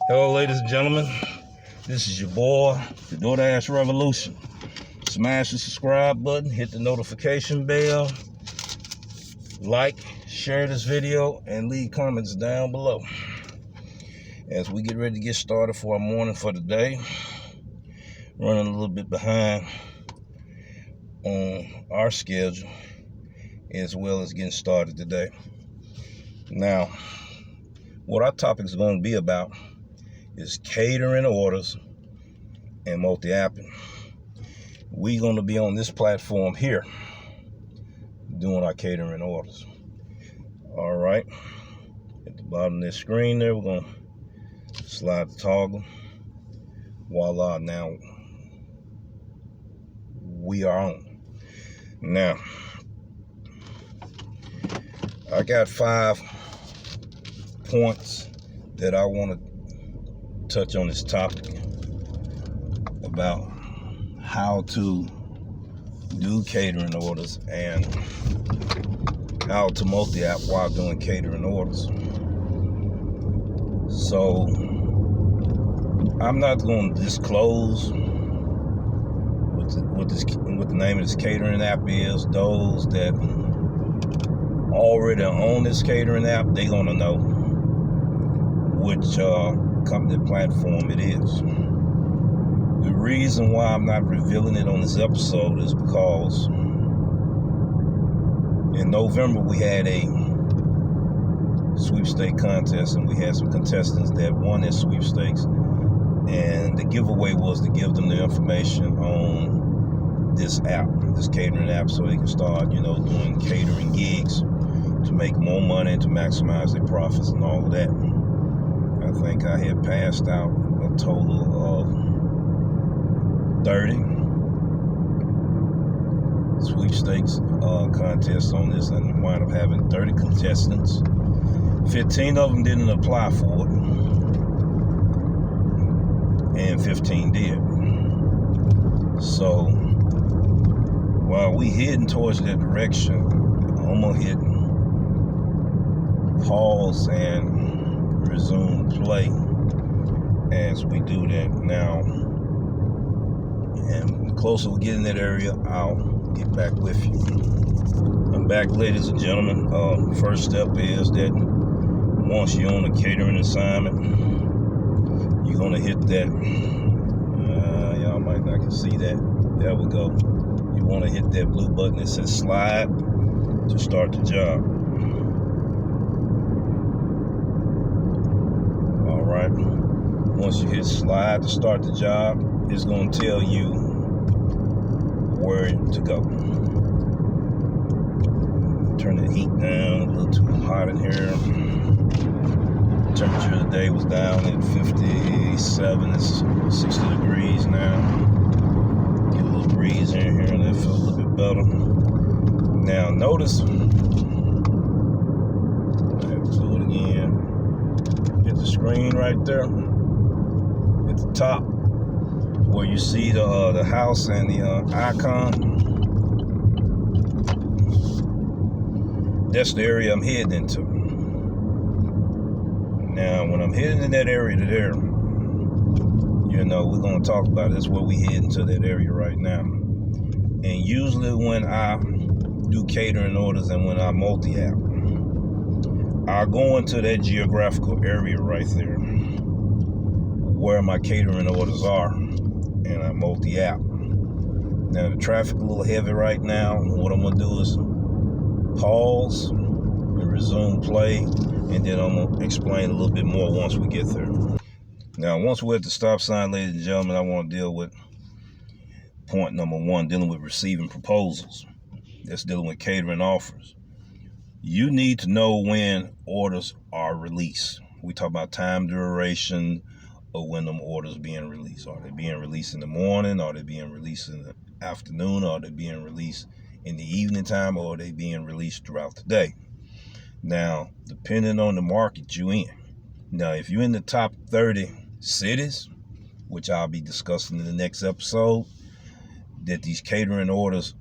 Hello, ladies and gentlemen. This is your boy, the Doordash Revolution. Smash the subscribe button, hit the notification bell, like, share this video, and leave comments down below. As we get ready to get started for our morning for the day, running a little bit behind on our schedule, as well as getting started today. Now, what our topic is going to be about is catering orders and multi-apping. We're going to be on this platform here doing our catering orders. All right, at the bottom of this screen there, we're going to slide the toggle. Voila, now we are on. Now, I got 5 points that I want to touch on this topic about how to do catering orders and how to multi-app while doing catering orders. So I'm not going to disclose what the name of this catering app is. Those that already own this catering app, they're going to know which company platform it is. The reason why I'm not revealing it on this episode is because in November we had a sweepstake contest, and we had some contestants that won that sweepstakes, and the giveaway was to give them the information on this app, this catering app, so they can start, doing catering gigs to make more money and to maximize their profits and all of that. I think I had passed out a total of 30 sweepstakes contests on this, and wound up having 30 contestants. 15 of them didn't apply for it, and 15 did. So while we heading towards that direction, I'm gonna hit pause and resume play as we do that now. And the closer we get in that area, I'll get back with you. I'm back, ladies and gentlemen. First step is that once you're on a catering assignment, you're gonna hit that. Y'all might not can see that. There we go. You want to hit that blue button that says slide to start the job. Alright, once you hit slide to start the job, it's going to tell you where to go. Turn the heat down, a little too hot in here. Temperature of the day was down at 57, it's 60 degrees now. Get a little breeze in here and that feels a little bit better. Now notice, I have to do it again. Hit the screen right there at the top where you see the house and the icon. That's the area I'm heading into. Now when I'm heading in that area there, we're going to talk about it. That's where we head into that area right now. And usually when I do catering orders and when I multi-app, I'll go into that geographical area right there where my catering orders are, and I multi-app. Now the traffic a little heavy right now. What I'm going to do is pause and resume play, and then I'm going to explain a little bit more once we get there. Now once we're at the stop sign, ladies and gentlemen, I want to deal with point number 1, dealing with receiving proposals. That's dealing with catering offers. You need to know when orders are released. We talk about time duration of when them orders being released. Are they being released in the morning? Are they being released in the afternoon? Are they being released in the evening time? Or are they being released throughout the day? Now, depending on the market you in. Now, if you're in the top 30 cities, which I'll be discussing in the next episode, that these catering orders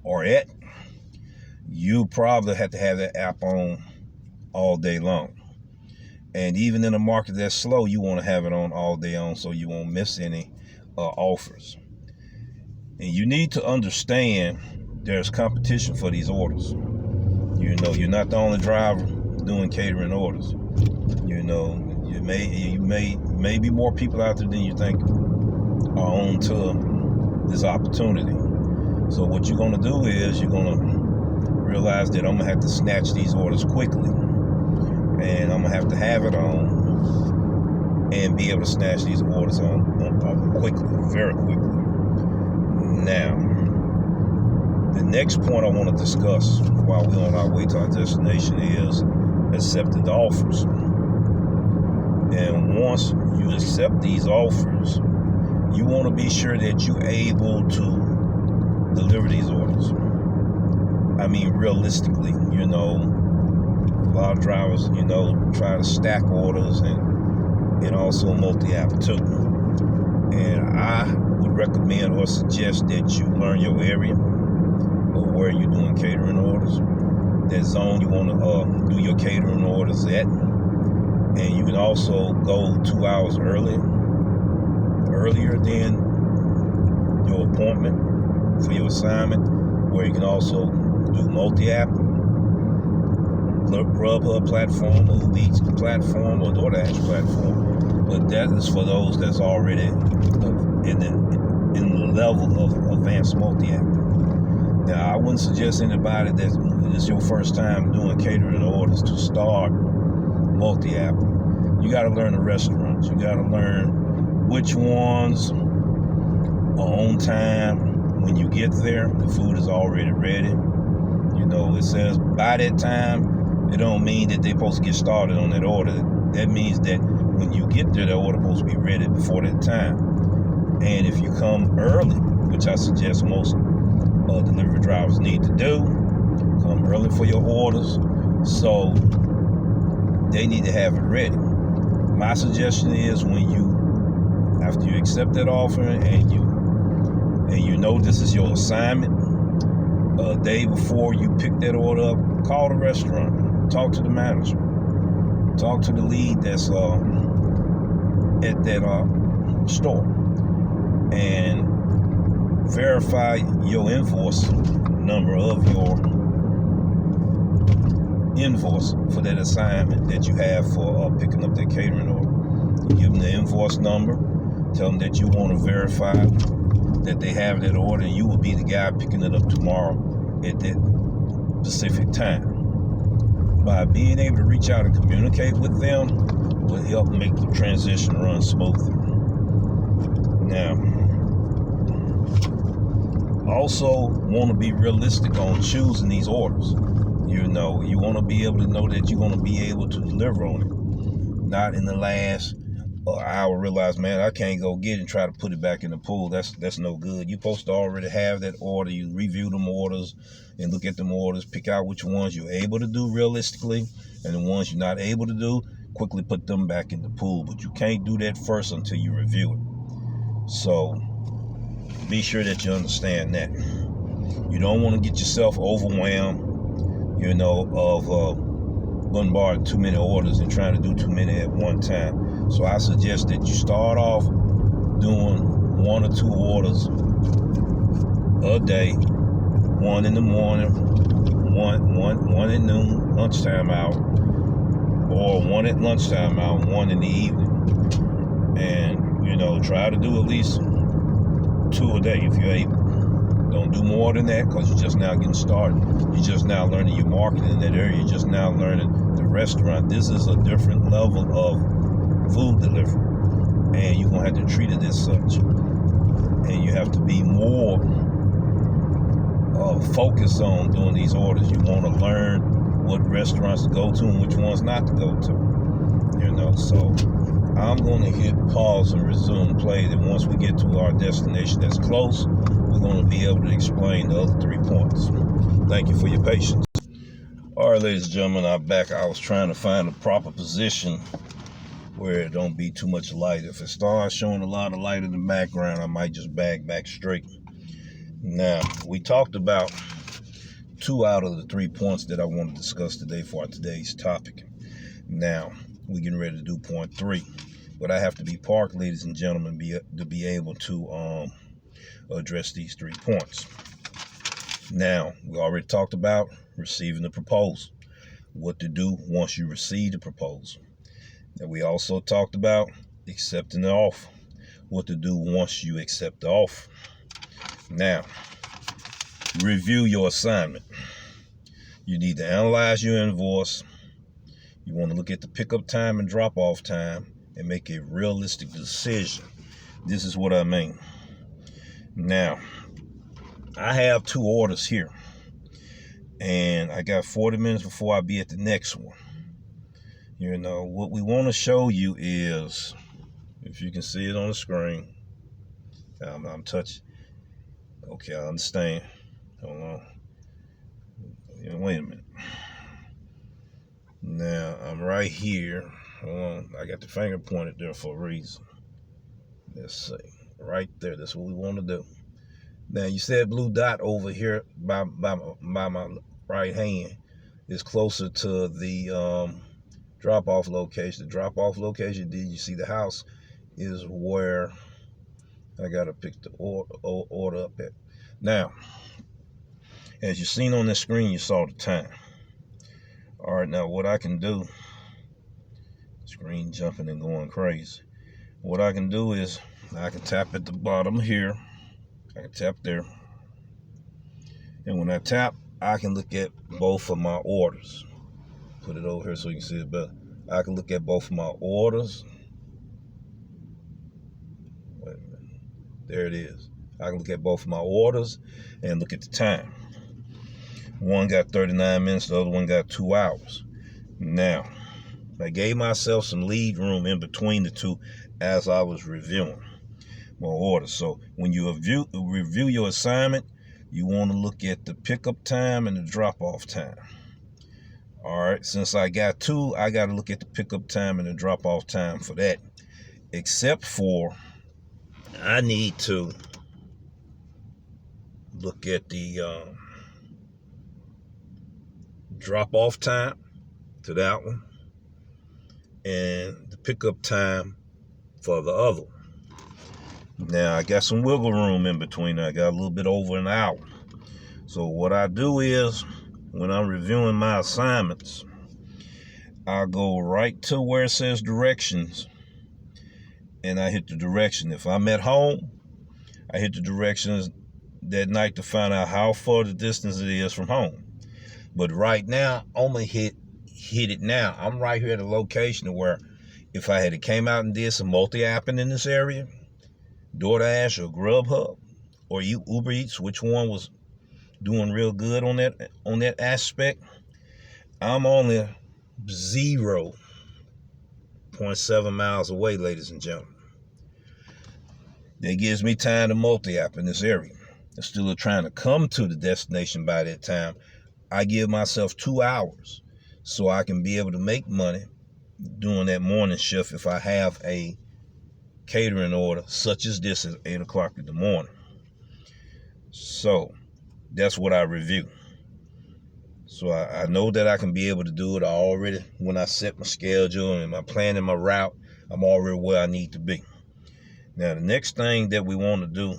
are at, you probably have to have that app on all day long. And even in a market that's slow, you want to have it on all day on so you won't miss any offers. And you need to understand there's competition for these orders. You know, you're not the only driver doing catering orders. You know, you may be more people out there than you think are on to this opportunity. So what you're gonna do is you're gonna realize that I'm gonna have to snatch these orders quickly, and I'm gonna have it on and be able to snatch these orders on quickly, very quickly. Now, the next point I want to discuss while we're on our way to our destination is accepted offers. And once you accept these offers, you want to be sure that you're able to deliver these orders. I mean, realistically, you know, a lot of drivers, you know, try to stack orders and also multi-app too. And I would recommend or suggest that you learn your area or where you're doing catering orders, that zone you want to do your catering orders at. And you can also go 2 hours earlier than your appointment for your assignment, where you can also do multi-app, Grubhub platform, or Uber Eats platform, or Doordash platform. But that is for those that's already in the level of advanced multi-app. Now, I wouldn't suggest anybody that it's your first time doing catering orders to start multi-app. You got to learn the restaurants. You got to learn which ones are on time. When you get there, the food is already ready. You know, it says by that time. It don't mean that they're supposed to get started on that order. That means that when you get there, the order is supposed to be ready before that time. And if you come early, which I suggest most delivery drivers need to do, come early for your orders, so they need to have it ready. My suggestion is after you accept that offer and you know this is your assignment, a day before you pick that order up, call the restaurant. Talk to the manager. Talk to the lead that's at that store, and verify your invoice number of your invoice for that assignment that you have for picking up that catering order. You give them the invoice number. Tell them that you want to verify that they have that order, and you will be the guy picking it up tomorrow at that specific time. By being able to reach out and communicate with them will help make the transition run smoother. Now, also want to be realistic on choosing these orders. You know, you want to be able to know that you're going to be able to deliver on it. Not in the last hour realize, man, I can't go get it and try to put it back in the pool. That's no good. You're supposed to already have that order. You review them orders and look at them orders, pick out which ones you're able to do realistically, and the ones you're not able to do, quickly put them back in the pool. But you can't do that first until you review it. So be sure that you understand that. You don't want to get yourself overwhelmed, you know, of bombarding too many orders and trying to do too many at one time. So I suggest that you start off doing 1 or 2 orders a day. 1 in the morning, one at noon, lunchtime hour, or 1 at lunchtime hour, 1 in the evening. And, you know, try to do at least 2 a day if you're able. Don't do more than that, because you're just now getting started. You're just now learning your market in that area. You're just now learning the restaurant. This is a different level of food delivery, and you're going to have to treat it as such. And you have to be more focus on doing these orders. You want to learn what restaurants to go to and which ones not to go to. You know, so I'm going to hit pause and resume play. Then once we get to our destination that's close, we're going to be able to explain the other 3 points. Thank you for your patience. All right, ladies and gentlemen, I'm back. I was trying to find a proper position where it don't be too much light. If it starts showing a lot of light in the background, I might just back straight. Now, we talked about 2 out of the 3 points that I want to discuss today for today's topic. Now, we're getting ready to do point 3. But I have to be parked, ladies and gentlemen, to be able to address these 3 points. Now, we already talked about receiving the proposal, what to do once you receive the proposal. And we also talked about accepting the offer, what to do once you accept the offer. Now, review your assignment. You need to analyze your invoice. You want to look at the pickup time and drop-off time and make a realistic decision. This is what I mean. Now, I have 2 orders here, and I got 40 minutes before I be at the next one. You know, what we want to show you is, if you can see it on the screen, I'm touching. Okay, I understand. Hold on. Wait a minute. Now, I'm right here. Hold on. I got the finger pointed there for a reason. Let's see. Right there. That's what we want to do. Now, you see that blue dot over here by my right hand is closer to the drop-off location. The drop-off location, did you see the house, is where I got to pick the order up at. Now, as you've seen on the screen, you saw the time. All right, now what I can do, screen jumping and going crazy. What I can do is I can tap at the bottom here. I can tap there. And when I tap, I can look at both of my orders. Put it over here so you can see it better. I can look at both of my orders. Wait a minute. There it is. I can look at both of my orders and look at the time. One got 39 minutes, the other one got 2 hours. Now, I gave myself some lead room in between the two as I was reviewing my orders. So when you review your assignment, you want to look at the pickup time and the drop-off time. All right, since I got 2, I got to look at the pickup time and the drop-off time for that. Except for, I need to look at the drop-off time to that one and the pickup time for the other one. Now, I got some wiggle room in between. I got a little bit over an hour. So what I do is, when I'm reviewing my assignments, I go right to where it says directions, and I hit the direction. If I'm at home, I hit the directions that night to find out how far the distance it is from home. But right now, I'm going to hit it now. I'm right here at a location where if I had came out and did some multi-apping in this area, Doordash or Grubhub or Uber Eats, which one was doing real good on that aspect, I'm only 0.7 miles away, ladies and gentlemen. That gives me time to multi-app in this area. Instead of trying to come to the destination by that time, I give myself 2 hours so I can be able to make money doing that morning shift if I have a catering order such as this at 8 o'clock in the morning. So that's what I review. So I know that I can be able to do it. When I set my schedule and my plan and my route, I'm already where I need to be. Now, the next thing that we want to do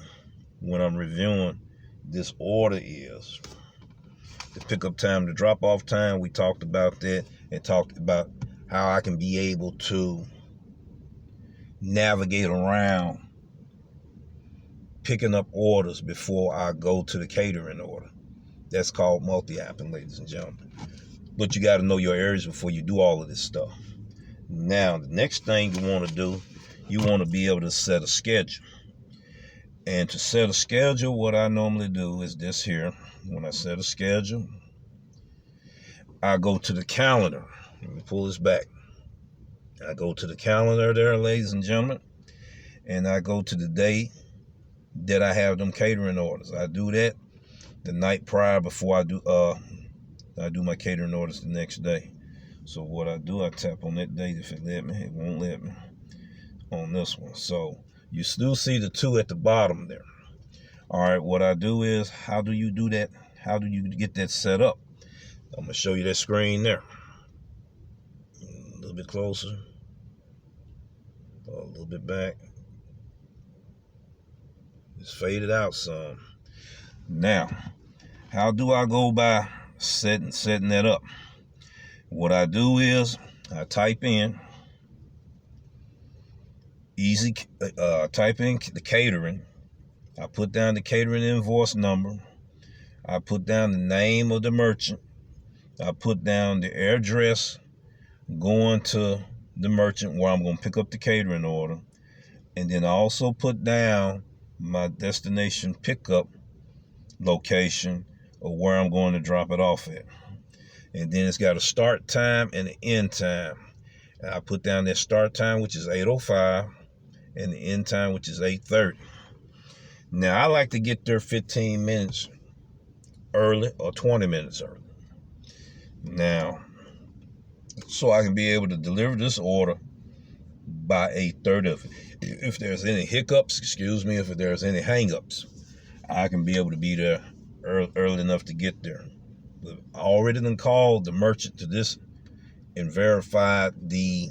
when I'm reviewing this order is the pickup time, the drop-off time. We talked about that and talked about how I can be able to navigate around picking up orders before I go to the catering order. That's called multi-apping, ladies and gentlemen. But you got to know your areas before you do all of this stuff. Now, the next thing you want to do, you want to be able to set a schedule. And to set a schedule, what I normally do is this here. When I set a schedule, I go to the calendar. Let me pull this back. I go to the calendar there, ladies and gentlemen, and I go to the day that I have them catering orders. I do that the night prior before I do my catering orders the next day. So what I do, I tap on that date. If it let me, it won't let me on this one. So you still see the 2 at the bottom there. All right, what I do is, how do you do that? How do you get that set up? I'm going to show you that screen there. A little bit closer. A little bit back. It's faded out some. Now, how do I go by setting that up? What I do is I type in type in the catering. I put down the catering invoice number. I put down the name of the merchant. I put down the address going to the merchant where I'm going to pick up the catering order. And then I also put down my destination pickup location or where I'm going to drop it off at. And then it's got a start time and an end time. And I put down that start time, which is 8:05, and the end time, which is 8:30. Now, I like to get there 15 minutes early or 20 minutes early. Now, so I can be able to deliver this order by 8:30. If there's any hiccups, if there's any hangups, I can be able to be there early enough to get there. But I already done called the merchant to this and verified the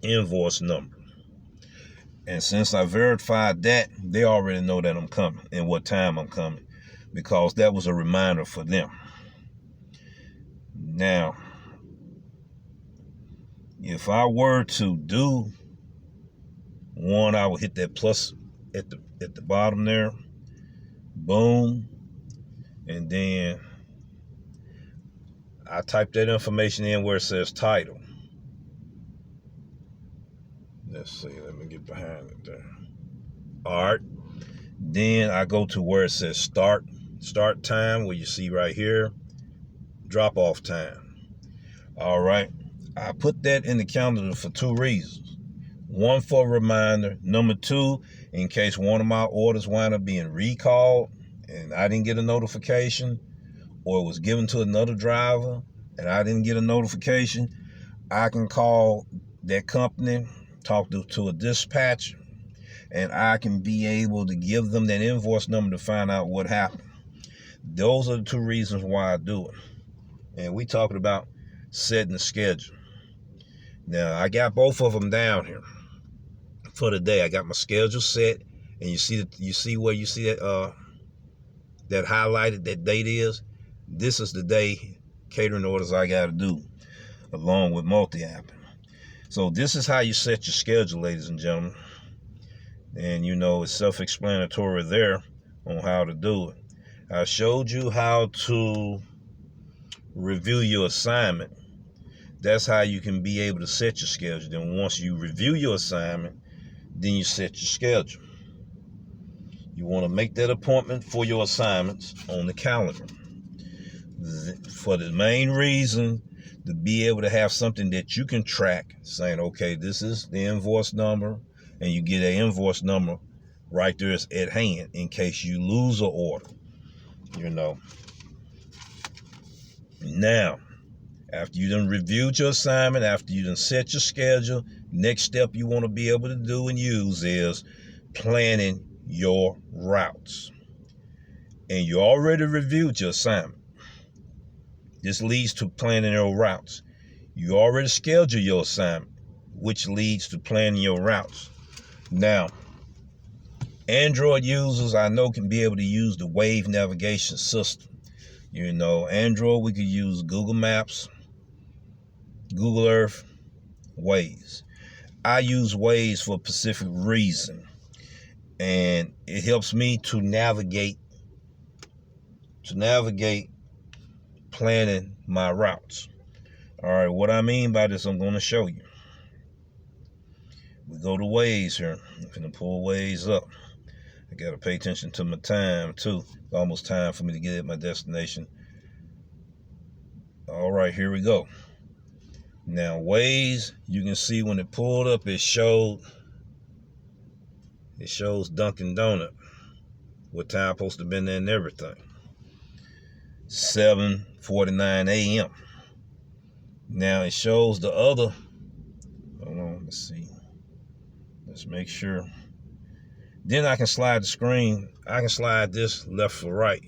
invoice number. And since I verified that, they already know that I'm coming and what time I'm coming, because that was a reminder for them. Now, if I were to do one, I would hit that plus at the bottom there. Boom. And then I type that information in where it says title. Let's see, let me get behind it there. All right. Then I go to where it says start time, where you see right here, drop off time. All right. I put that in the calendar for two reasons. One, for a reminder. Number two, in case one of my orders wind up being recalled and I didn't get a notification, or it was given to another driver and I didn't get a notification, I can call that company, talk to a dispatcher, and I can be able to give them that invoice number to find out what happened. Those are the two reasons why I do it. And we talking about setting the schedule. Now, I got both of them down here for the day. I got my schedule set, and you see where you see that that highlighted, that date is. This is the day catering orders I got to do, along with multi-apping. So this is how you set your schedule, ladies and gentlemen. And it's self-explanatory there on how to do it. I showed you how to review your assignment. That's how you can be able to set your schedule. Then once you review your assignment, then you set your schedule. You want to make that appointment for your assignments on the calendar. For the main reason, to be able to have something that you can track, saying, okay, this is the invoice number, and you get an invoice number right there at hand in case you lose an order. Now, after you done reviewed your assignment, after you done set your schedule, next step you want to be able to do and use is planning your routes. And you already reviewed your assignment. This leads to planning your routes. You already scheduled your assignment, which leads to planning your routes. Now, Android users I know can be able to use the Wave navigation system. Android, we could use Google Maps, Google Earth, Waze. I use Waze for a specific reason, and it helps me to navigate planning my routes. All right, what I mean by this, I'm going to show you. We go to Waze here. I'm going to pull Waze up. I got to pay attention to my time, too. It's almost time for me to get at my destination. All right, here we go. Now, Waze, you can see when it pulled up, it shows Dunkin' Donut. What time supposed to have been there and everything. 7:49 a.m. Now, it shows the other. Hold on, let's see. Let's make sure. Then I can slide the screen. I can slide this left or right.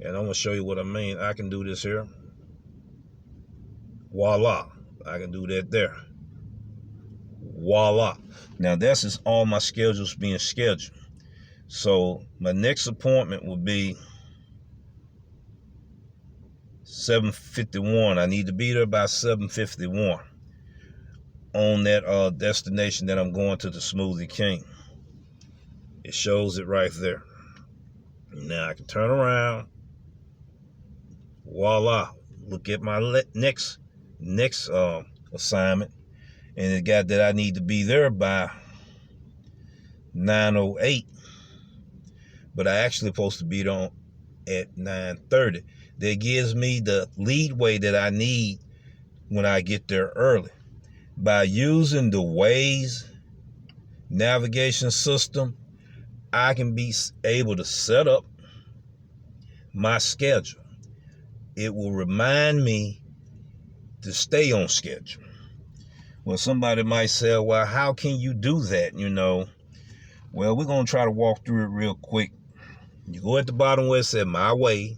And I'm going to show you what I mean. I can do this here. Voila. I can do that there. Voila. Now that's just all my schedules being scheduled. So my next appointment will be 7:51. I need to be there by 7:51 on that destination that I'm going to, the Smoothie King. It shows it right there. Now I can turn around. Voila. Look at my next assignment. And it got that I need to be there by 9:08. But I actually supposed to be there at 9:30. That gives me the leadway that I need when I get there early. By using the Waze navigation system, I can be able to set up my schedule. It will remind me to stay on schedule. Well, somebody might say, well, how can you do that? Well, we're going to try to walk through it real quick. You go at the bottom where it says My Way,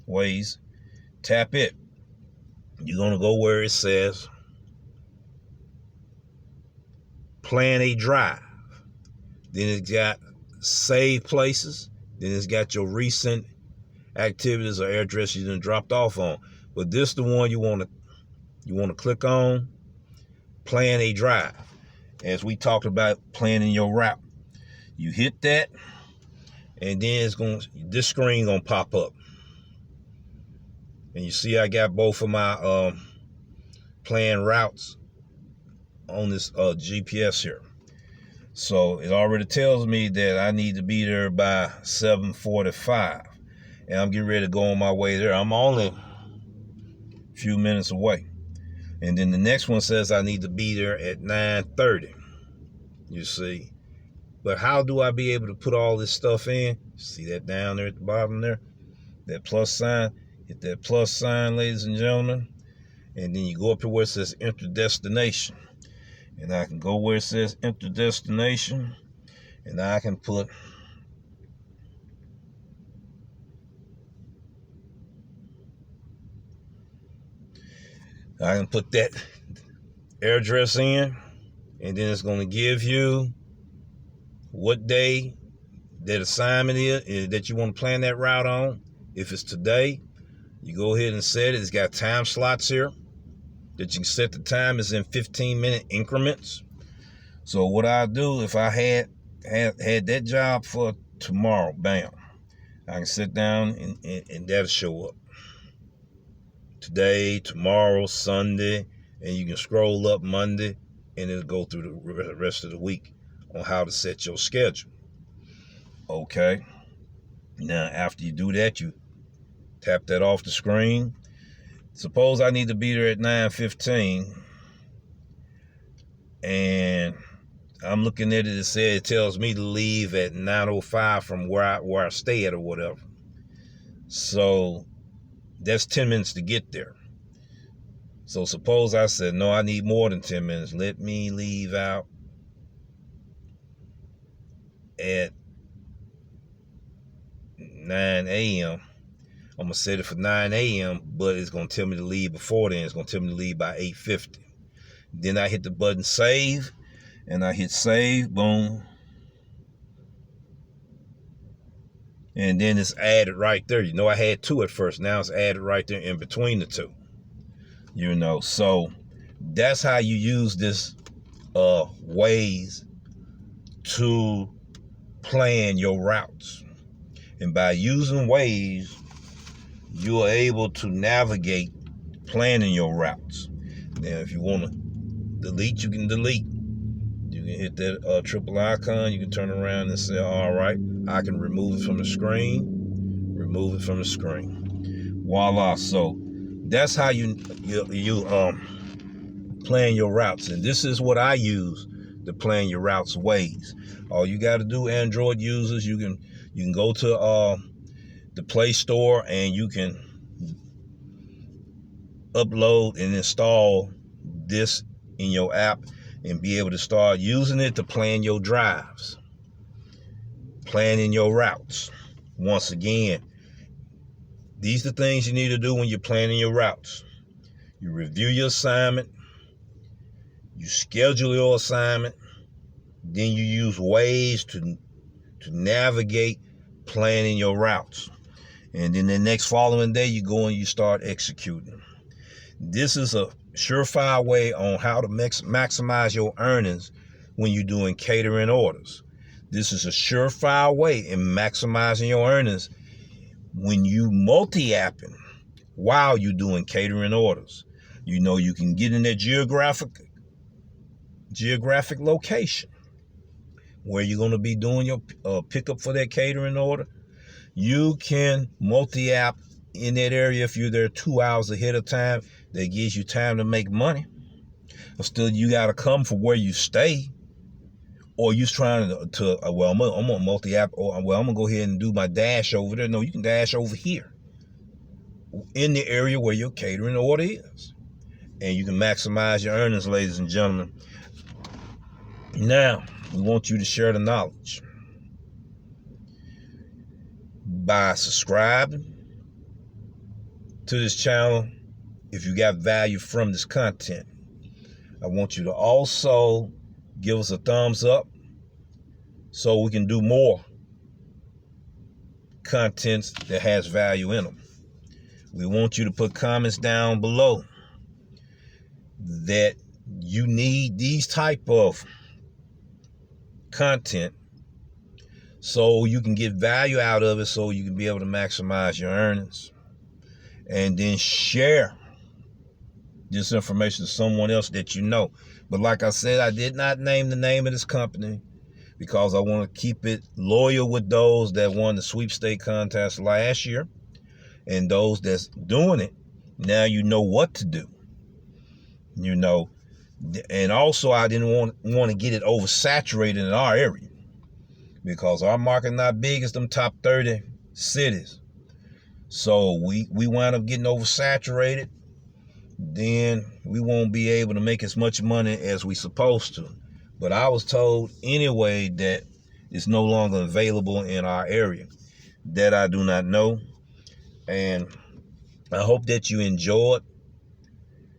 Ways, tap it. You're going to go where it says Plan a Drive. Then it's got Save Places. Then it's got your recent activities or address you done dropped off on. But this is the one you want to click on. Plan a Drive. As we talked about planning your route. You hit that, and then this screen gonna pop up. And you see I got both of my planned routes on this GPS here. So it already tells me that I need to be there by 7:45. And I'm getting ready to go on my way there. I'm only a few minutes away. And then the next one says I need to be there at 9:30. You see. But how do I be able to put all this stuff in? See that down there at the bottom there? That plus sign. Hit that plus sign, ladies and gentlemen. And then you go up to where it says enter destination. And I can go where it says enter destination. And I can put that address in, and then it's going to give you what day that assignment is that you want to plan that route on. If it's today, you go ahead and set it. It's got time slots here that you can set the time is in 15-minute increments. So what I do, if I had that job for tomorrow, bam, I can sit down and that'll show up. Today, tomorrow, Sunday, and you can scroll up Monday, and it'll go through the rest of the week on how to set your schedule. Okay. Now, after you do that, you tap that off the screen. Suppose I need to be there at 9:15, and I'm looking at it. It tells me to leave at 9:05 from where I stay at or whatever. So that's 10 minutes to get there. So suppose I said, no, I need more than 10 minutes. Let me leave out at 9 a.m. I'm going to set it for 9 a.m., but it's going to tell me to leave before then. It's going to tell me to leave by 8:50. Then I hit the button save, and I hit save, boom. And then it's added right there. I had two at first. Now it's added right there in between the two. So that's how you use this Waze to plan your routes. And by using Waze, you are able to navigate planning your routes. Now, if you want to delete, you can delete. You can hit that triple icon. You can turn around and say, all right, I can remove it from the screen. Remove it from the screen. Voila. So that's how you plan your routes. And this is what I use to plan your routes Waze. All you got to do, Android users, you can go to the Play Store, and you can upload and install this in your app and be able to start using it to plan your drives, planning your routes. Once again, these are the things you need to do when you're planning your routes. You review your assignment. You schedule your assignment. Then you use ways to navigate planning your routes. And then the next following day, you go and you start executing. This is a surefire way on how to maximize your earnings when you're doing catering orders. This is a surefire way in maximizing your earnings when you multi-apping while you're doing catering orders. You know, you can get in that geographic location where you're going to be doing your pickup for that catering order. You can multi-app in that area if you're there 2 hours ahead of time. That gives you time to make money. But still, you got to come from where you stay, or you trying to well, I'm gonna multi-app, or well, I'm gonna go ahead and do my dash over there. No, you can dash over here in the area where your catering order is, and you can maximize your earnings, ladies and gentlemen. Now, we want you to share the knowledge by subscribing to this channel. If you got value from this content, I want you to also give us a thumbs up so we can do more contents that has value in them. We want you to put comments down below that you need these type of content so you can get value out of it, so you can be able to maximize your earnings. And then share this information to someone else that you know. But like I said, I did not name the name of this company because I want to keep it loyal with those that won the sweepstakes contest last year and those that's doing it. Now you know what to do. You know, and also I didn't want to get it oversaturated in our area because our market not big as them top 30 cities. So we wind up getting oversaturated. Then we won't be able to make as much money as we supposed to. But I was told anyway that it's no longer available in our area. That I do not know. And I hope that you enjoyed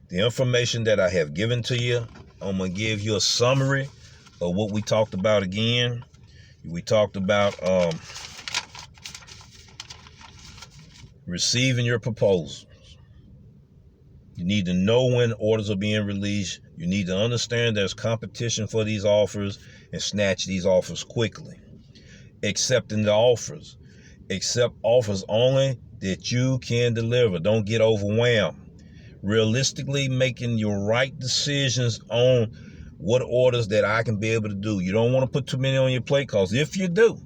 the information that I have given to you. I'm going to give you a summary of what we talked about again. We talked about receiving your proposals. You need to know when orders are being released. You need to understand there's competition for these offers and snatch these offers quickly. Accepting the offers. Accept offers only that you can deliver. Don't get overwhelmed. Realistically making your right decisions on what orders that I can be able to do. You don't want to put too many on your plate, because if you do,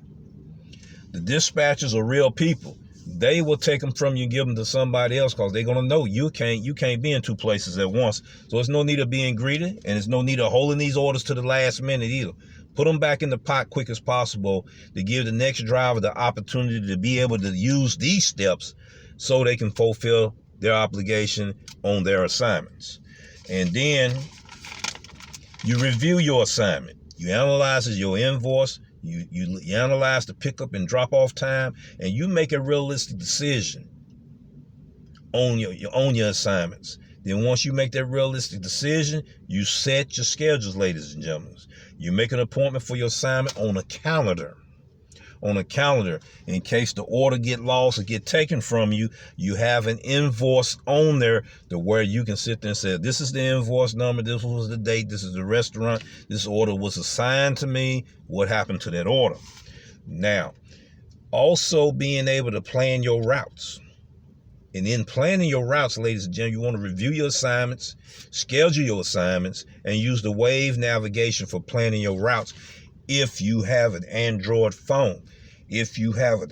the dispatchers are real people. They will take them from you and give them to somebody else, because they're going to know you can't be in two places at once. So there's no need of being greedy, and there's no need of holding these orders to the last minute either. Put them back in the pot quick as possible to give the next driver the opportunity to be able to use these steps so they can fulfill their obligation on their assignments. And then you review your assignment. You analyze your invoice. You analyze the pickup and drop off time, and you make a realistic decision on your assignments. Then once you make that realistic decision, you set your schedules, ladies and gentlemen. You make an appointment for your assignment on a calendar. On a calendar, in case the order get lost or get taken from you, you have an invoice on there to where you can sit there and say, this is the invoice number, this was the date, this is the restaurant, this order was assigned to me, what happened to that order. Now, also being able to plan your routes. And in planning your routes, ladies and gentlemen, you want to review your assignments, schedule your assignments, and use the Wave navigation for planning your routes. If you have an Android phone, if you have an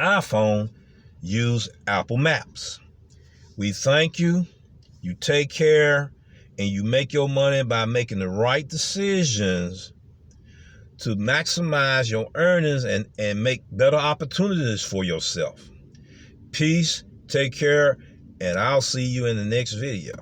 iPhone, use Apple Maps. We thank you. You take care, and you make your money by making the right decisions to maximize your earnings and make better opportunities for yourself. Peace, take care, and I'll see you in the next video.